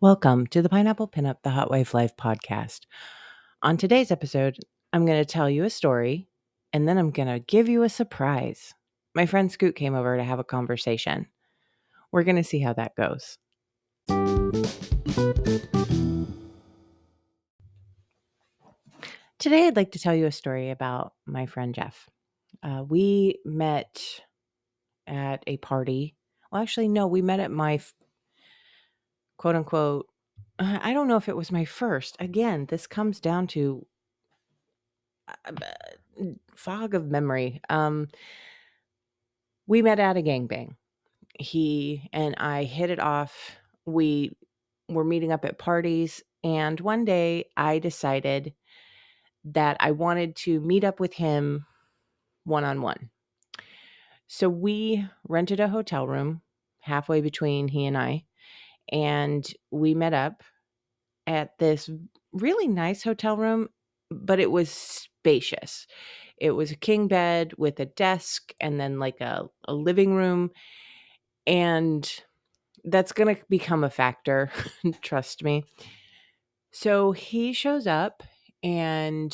Welcome to the Pineapple Pinup, the Hot Wife Life podcast. On today's episode, I'm going to tell you a story, and then I'm going to give you a surprise. My friend Scoot came over to have a conversation. We're going to see how that goes. Today, I'd like to tell you a story about my friend Jeff. We met at a party. Well, actually, no, we met at my quote unquote, I don't know if it was my first. Again, this comes down to fog of memory. We met at a gangbang. He and I hit it off. We were meeting up at parties, and one day I decided that I wanted to meet up with him one-on-one. So we rented a hotel room halfway between he and we met up at this really nice hotel room, but it was spacious. It was a king bed with a desk and then like a living room. And that's going to become a factor. Trust me. So he shows up and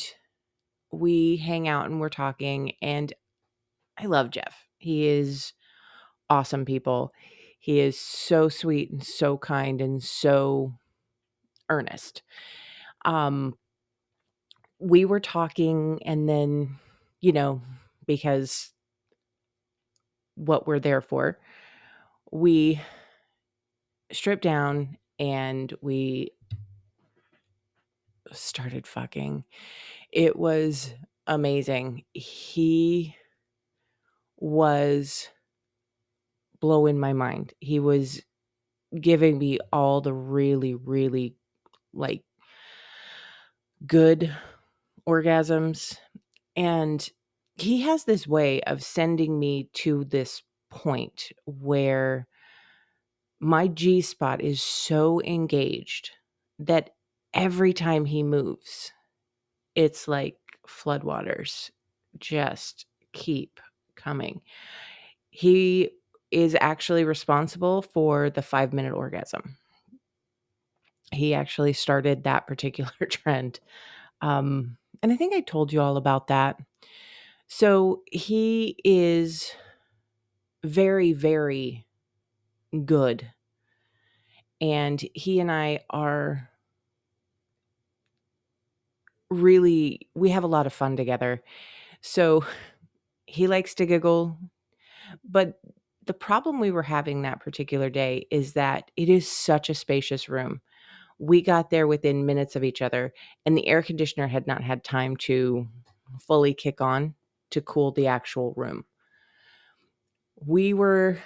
we hang out and we're talking. And I love Jeff. He is awesome people. He is so sweet and so kind and so earnest. We were talking and then, because what we're there for, we stripped down and we started fucking. It was amazing. He was blowing my mind. He was giving me all the really, really like good orgasms. And he has this way of sending me to this point where my G spot is so engaged that every time he moves, it's like floodwaters just keep coming. He is actually responsible for the 5-minute orgasm. He actually started that particular trend. And I think I told you all about that. So he is very, very good. And he and I are really, we have a lot of fun together. So he likes to giggle. But the problem we were having that particular day is that it is such a spacious room. We got there within minutes of each other, and the air conditioner had not had time to fully kick on to cool the actual room. We were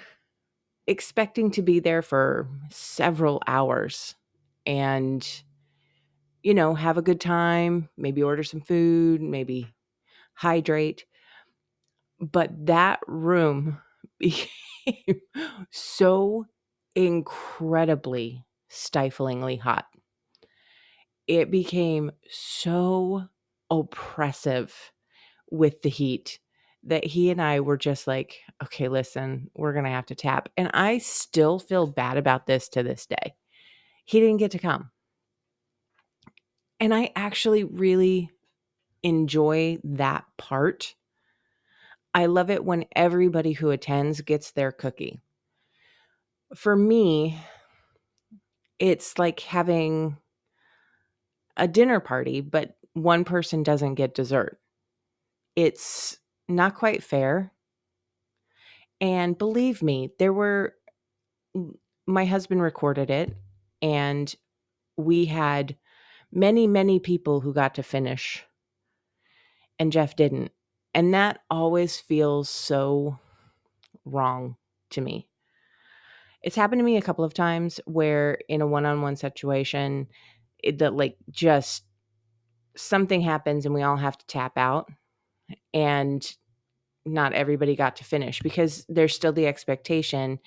expecting to be there for several hours and, have a good time, maybe order some food, maybe hydrate. But that room became so incredibly stiflingly hot. It became so oppressive with the heat that he and I were just like, okay, listen, we're going to have to tap. And I still feel bad about this to this day. He didn't get to come. And I actually really enjoy that part. I love it when everybody who attends gets their cookie. For me, it's like having a dinner party, but one person doesn't get dessert. It's not quite fair. And believe me, my husband recorded it, and we had many, many people who got to finish, and Jeff didn't. And that always feels so wrong to me. It's happened to me a couple of times where in a one-on-one situation, that like just something happens and we all have to tap out, and not everybody got to finish because there's still the expectation.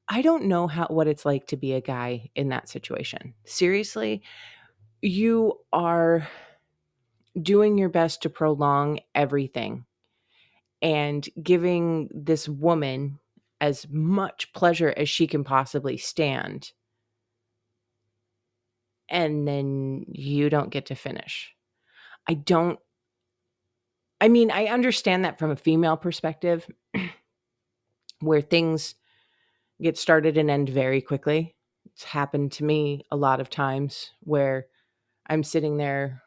I don't know what it's like to be a guy in that situation. Seriously, you are doing your best to prolong everything and giving this woman as much pleasure as she can possibly stand. and then you don't get to finish. I understand that from a female perspective where things get started and end very quickly. It's happened to me a lot of times where I'm sitting there,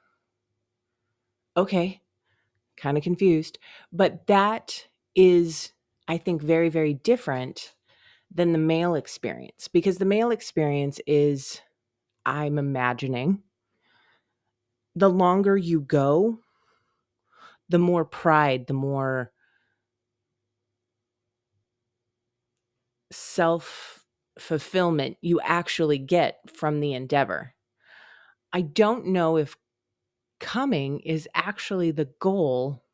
okay, kind of confused. But that is, I think, very, very different than the male experience, because the male experience is, I'm imagining, the longer you go, the more pride, the more self fulfillment you actually get from the endeavor. I don't know if coming is actually the goal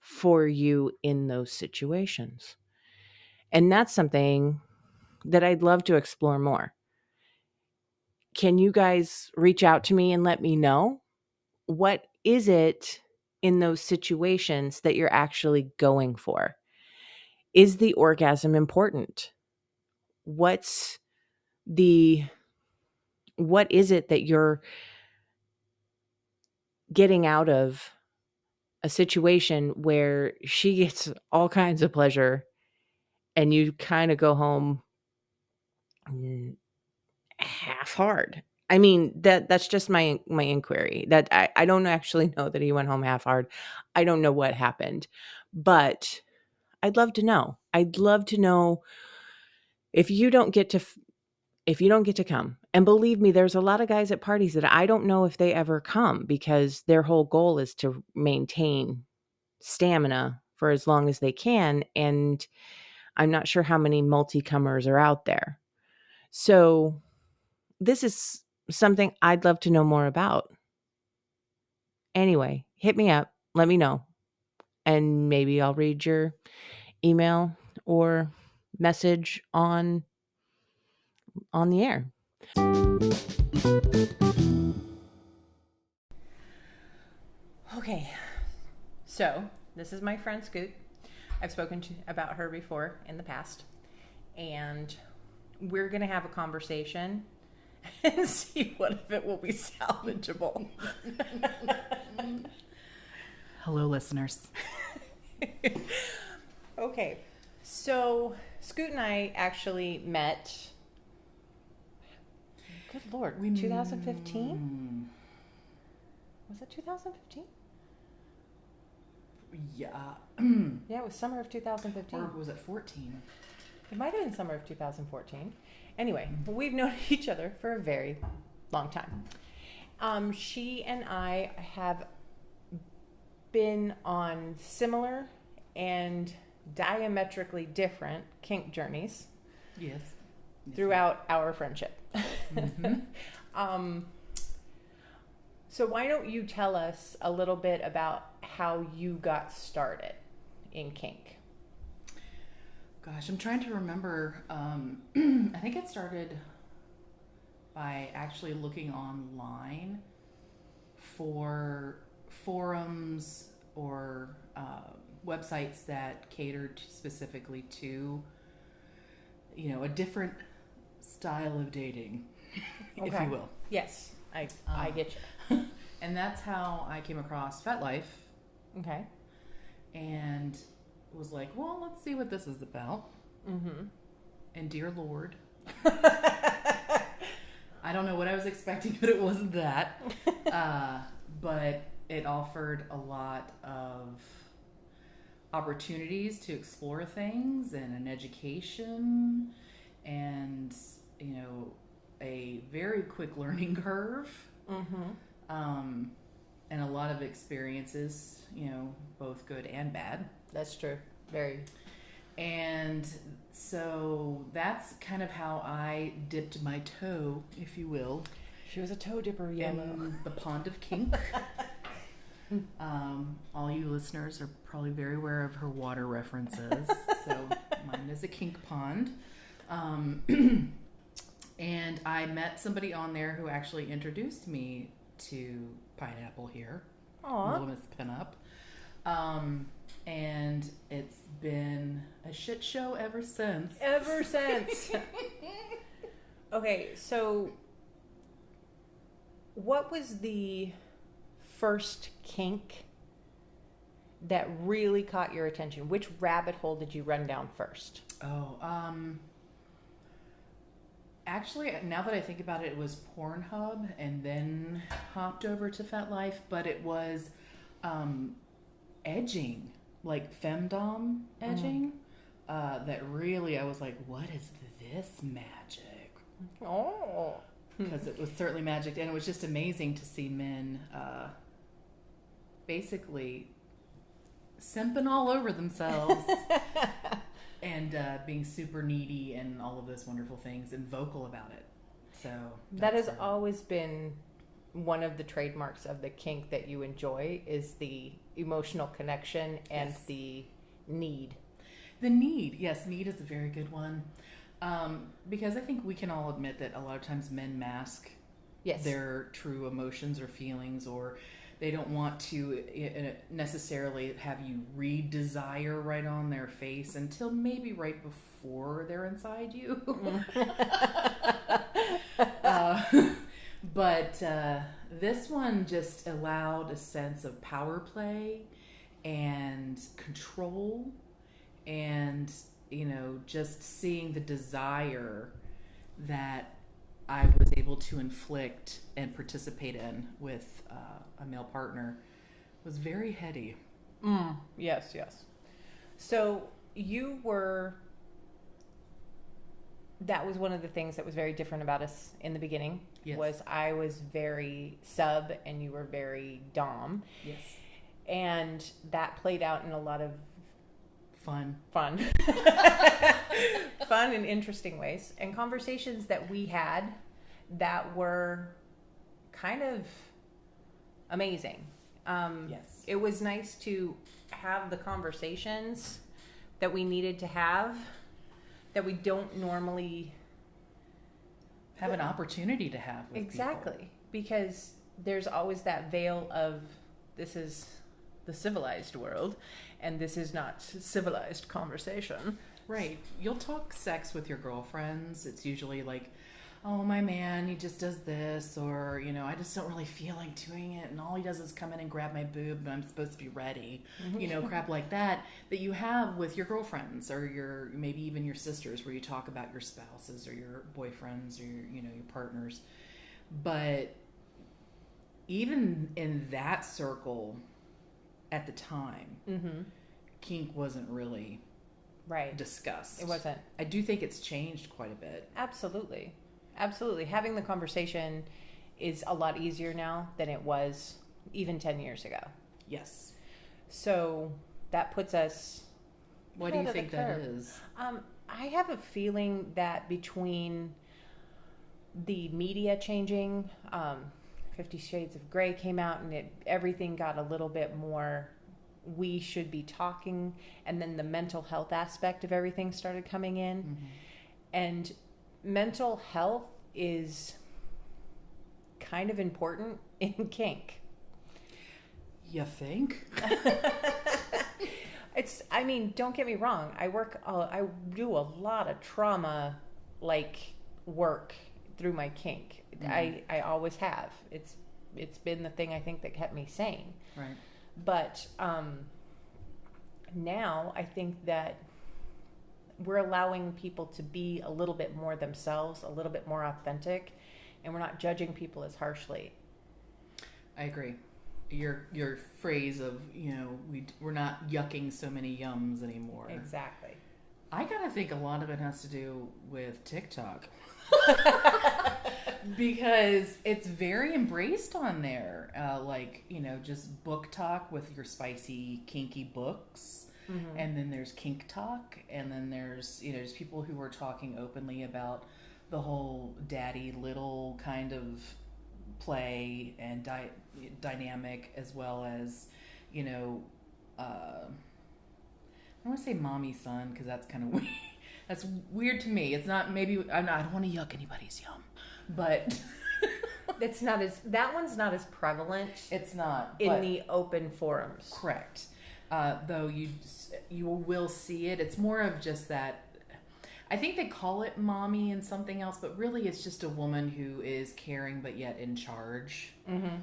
for you in those situations. And that's something that I'd love to explore more. Can you guys reach out to me and let me know? What is it in those situations that you're actually going for? Is the orgasm important? What is it that you're getting out of a situation where she gets all kinds of pleasure and you kind of go home half hard? I mean, that's just my inquiry. That I don't actually know that he went home half hard. I don't know what happened, but I'd love to know. I'd love to know if you don't get to come. And believe me, there's a lot of guys at parties that I don't know if they ever come because their whole goal is to maintain stamina for as long as they can. And I'm not sure how many multi-comers are out there. So this is something I'd love to know more about. Anyway, hit me up. Let me know. And maybe I'll read your email or message on the air. Okay, so this is my friend Scoot. I've spoken about her before in the past, and we're going to have a conversation and see what of it will be salvageable. Hello, listeners. Okay, so Scoot and I actually met, good Lord, 2015? Was it 2015? Yeah. Yeah, it was summer of 2015. Or was it 14? It might have been summer of 2014. Anyway, we've known each other for a very long time. She and I have been on similar and diametrically different kink journeys. Yes. Throughout our friendship. Mm-hmm. So why don't you tell us a little bit about how you got started in kink? Gosh, I'm trying to remember. I think it started by actually looking online for forums or websites that catered specifically to, a different style of dating, if you will. Yes, I get you. And that's how I came across FetLife. Okay. And was like, well, let's see what this is about. Mm-hmm. And dear Lord, I don't know what I was expecting, but it wasn't that. But it offered a lot of opportunities to explore things and an education and, a very quick learning curve. Mm-hmm. And a lot of experiences, both good and bad. That's true. Very. And so that's kind of how I dipped my toe, if you will. She was a toe dipper, in the pond of kink. All you listeners are probably very aware of her water references. So mine is a kink pond. And I met somebody on there who actually introduced me to Pineapple here. Aww. Little Miss Pinup. And it's been a shit show ever since. Okay, so What was the first kink that really caught your attention? Which rabbit hole did you run down first? Oh, actually, now that I think about it, it was Pornhub and then hopped over to FetLife, but it was um, edging, like femdom edging. That really, I was like, what is this magic? Oh. Because it was certainly magic, and it was just amazing to see men basically simping all over themselves and being super needy and all of those wonderful things and vocal about it. So That has always been one of the trademarks of the kink that you enjoy is the emotional connection and Yes. the need. The need, yes, need is a very good one. Because I think we can all admit that a lot of times men mask Yes. their true emotions or feelings, or they don't want to necessarily have you read desire right on their face until maybe right before they're inside you. But this one just allowed a sense of power play and control, and just seeing the desire that I was able to inflict and participate in with a male partner was very heady. Yes, yes. So that was one of the things that was very different about us in the beginning. Yes. Was I was very sub and you were very dom. Yes. And that played out in a lot of Fun. fun and interesting ways, and conversations that we had that were kind of amazing. Yes. It was nice to have the conversations that we needed to have that we don't normally Have an opportunity to have with exactly people. because there's always that veil of this is the civilized world and this is not civilized conversation. Right. You'll talk sex with your girlfriends. It's usually like, oh, my man, he just does this, or, I just don't really feel like doing it, and all he does is come in and grab my boob, and I'm supposed to be ready. Crap like that you have with your girlfriends, or maybe even your sisters, where you talk about your spouses or your boyfriends or your partners. But even in that circle at the time, kink wasn't really Right. discussed. It wasn't. I do think it's changed quite a bit. Absolutely. Absolutely. Having the conversation is a lot easier now than it was even 10 years ago. Yes. So that puts us. What do you think that is? I have a feeling that between the media changing, 50 Shades of Grey came out and everything got a little bit more, we should be talking, and then the mental health aspect of everything started coming in. And mental health is kind of important in kink. You think? Don't get me wrong. I do a lot of trauma work through my kink. I always have. It's been the thing I think that kept me sane. Right. But now I think that we're allowing people to be a little bit more themselves, a little bit more authentic, and we're not judging people as harshly. I agree. Your phrase of we're not yucking so many yums anymore. Exactly. I gotta think a lot of it has to do with TikTok. Because it's very embraced on there. Just book talk with your spicy, kinky books. And then there's kink talk. And then there's, just people who are talking openly about the whole daddy little kind of play and dynamic, as well as, I don't want to say mommy son, because that's kind of weird. That's weird to me. It's not, maybe, I don't want to yuck anybody's yum, but that one's not as prevalent. It's not in the open forums. Correct. Though you will see it. It's more of just that. I think they call it mommy and something else, but really it's just a woman who is caring but yet in charge. Mm-hmm.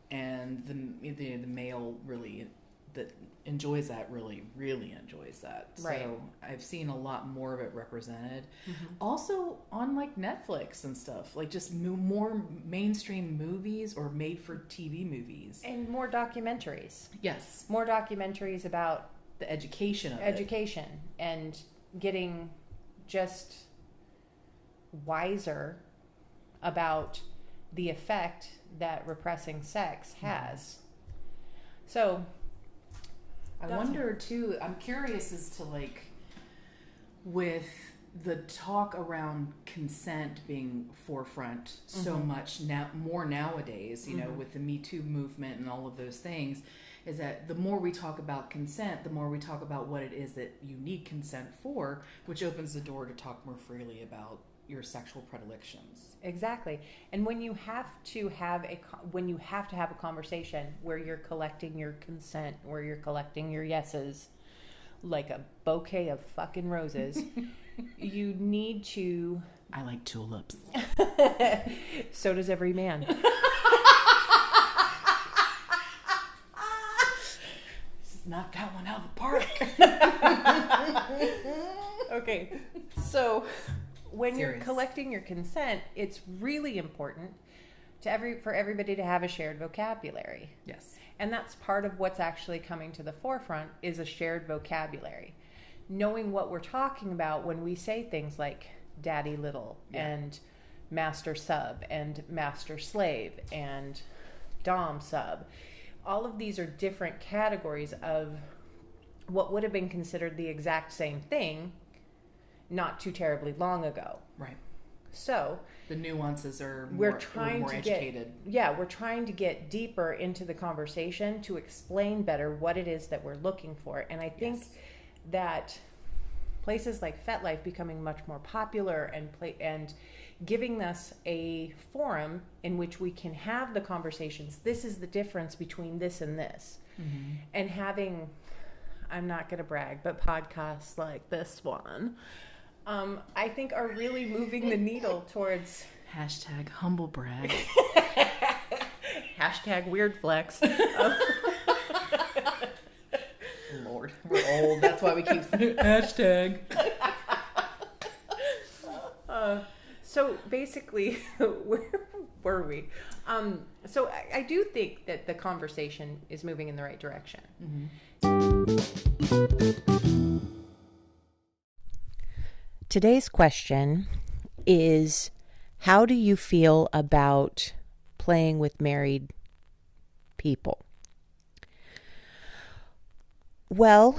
And the male really that enjoys that really enjoys that. Right. So I've seen a lot more of it represented. Mm-hmm. Also on like Netflix and stuff, like just more mainstream movies or made for TV movies. And more documentaries. Yes, More documentaries about the education of education and getting just wiser about the effect that repressing sex has. So I wonder too, I'm curious as to like with the talk around consent being forefront so much now, more nowadays, you know, with the Me Too movement and all of those things, is that the more we talk about consent, the more we talk about what it is that you need consent for, which opens the door to talk more freely about your sexual predilections. Exactly. And when you have to have a conversation where you're collecting your consent, where you're collecting your yeses like a bouquet of fucking roses, you need to I like tulips. So does every man. Just knocked that one out of the park. Okay. So when Serious. you're collecting your consent, it's really important for everybody to have a shared vocabulary. Yes. And that's part of what's actually coming to the forefront is a shared vocabulary. Knowing what we're talking about when we say things like daddy little and master sub and master slave and dom sub. All of these are different categories of what would have been considered the exact same thing not too terribly long ago. Right. So the nuances are we're more, trying more to educated. we're trying to get deeper into the conversation to explain better what it is that we're looking for. And I think that places like FetLife becoming much more popular and giving us a forum in which we can have the conversations. This is the difference between this and this. Mm-hmm. And having, I'm not going to brag, but podcasts like this one, I think are really moving the needle towards Hashtag humble brag. Hashtag weird flex. Lord, we're old. That's why we keep saying hashtag. So basically, where were we? So I do think that the conversation is moving in the right direction. Mm-hmm. Today's question is, how do you feel about playing with married people? Well,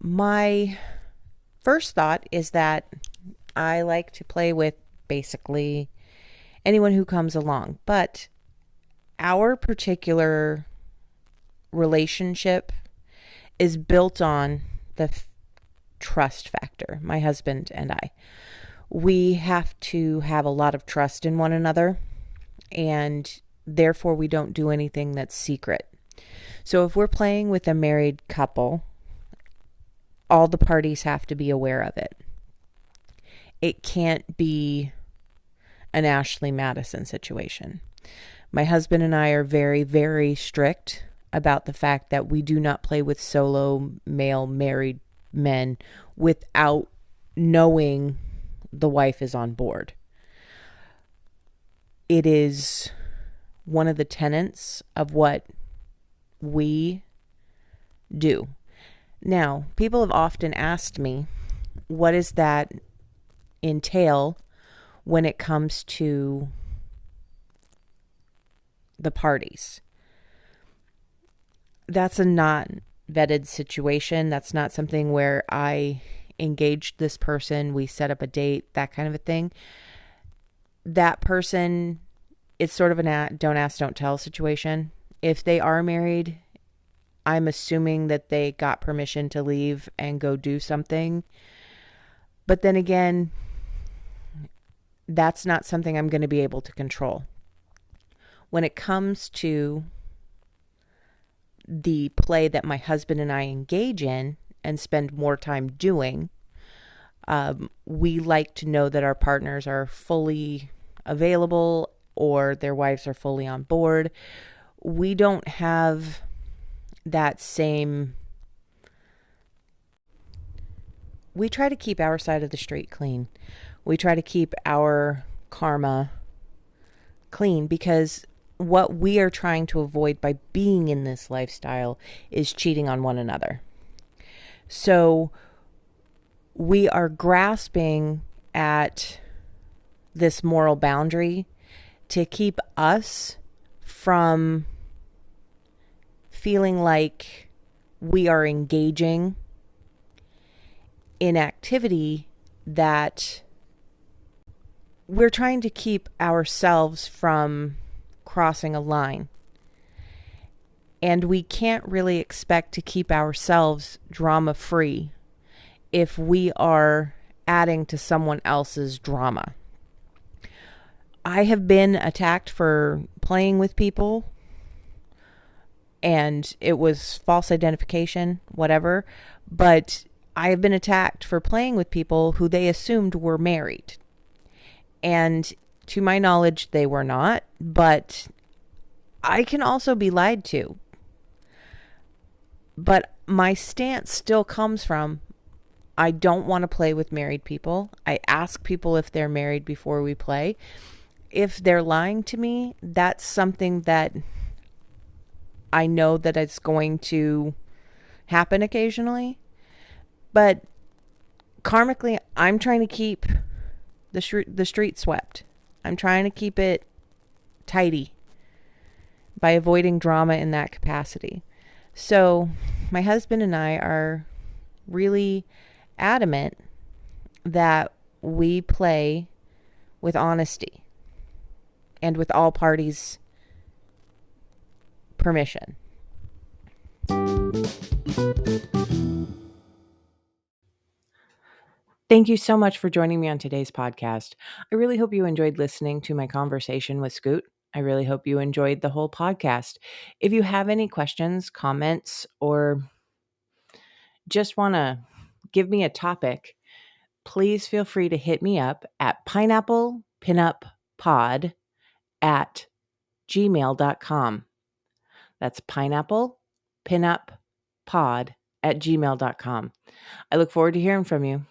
my first thought is that I like to play with basically anyone who comes along. But our particular relationship is built on the trust factor, my husband and I. We have to have a lot of trust in one another, and therefore we don't do anything that's secret. So if we're playing with a married couple, all the parties have to be aware of it. It can't be an Ashley Madison situation. My husband and I are very, very strict about the fact that we do not play with solo male married men without knowing the wife is on board. It is one of the tenets of what we do. Now, people have often asked me, what does that entail when it comes to the parties? That's a not vetted situation. That's not something where I engaged this person, we set up a date, that kind of a thing. That person, it's sort of a don't ask, don't tell situation. If they are married, I'm assuming that they got permission to leave and go do something. But then again, that's not something I'm going to be able to control. When it comes to the play that my husband and I engage in and spend more time doing, We like to know that our partners are fully available or their wives are fully on board. We don't have that same. We try to keep our side of the street clean. We try to keep our karma clean because what we are trying to avoid by being in this lifestyle is cheating on one another. So we are grasping at this moral boundary to keep us from feeling like we are engaging in activity that we're trying to keep ourselves from crossing a line. And we can't really expect to keep ourselves drama free if we are adding to someone else's drama. I have been attacked for playing with people and it was false identification, whatever. But I have been attacked for playing with people who they assumed were married. And to my knowledge, they were not. But I can also be lied to. But my stance still comes from I don't want to play with married people. I ask people if they're married before we play. If they're lying to me, that's something that I know that it's going to happen occasionally. But karmically, I'm trying to keep the street swept. I'm trying to keep it tidy by avoiding drama in that capacity. So my husband and I are really adamant that we play with honesty and with all parties' permission. Thank you so much for joining me on today's podcast. I really hope you enjoyed listening to my conversation with Scoot. I really hope you enjoyed the whole podcast. If you have any questions, comments, or just want to give me a topic, please feel free to hit me up at pineapplepinuppod at gmail.com. That's pineapplepinuppod at gmail.com. I look forward to hearing from you.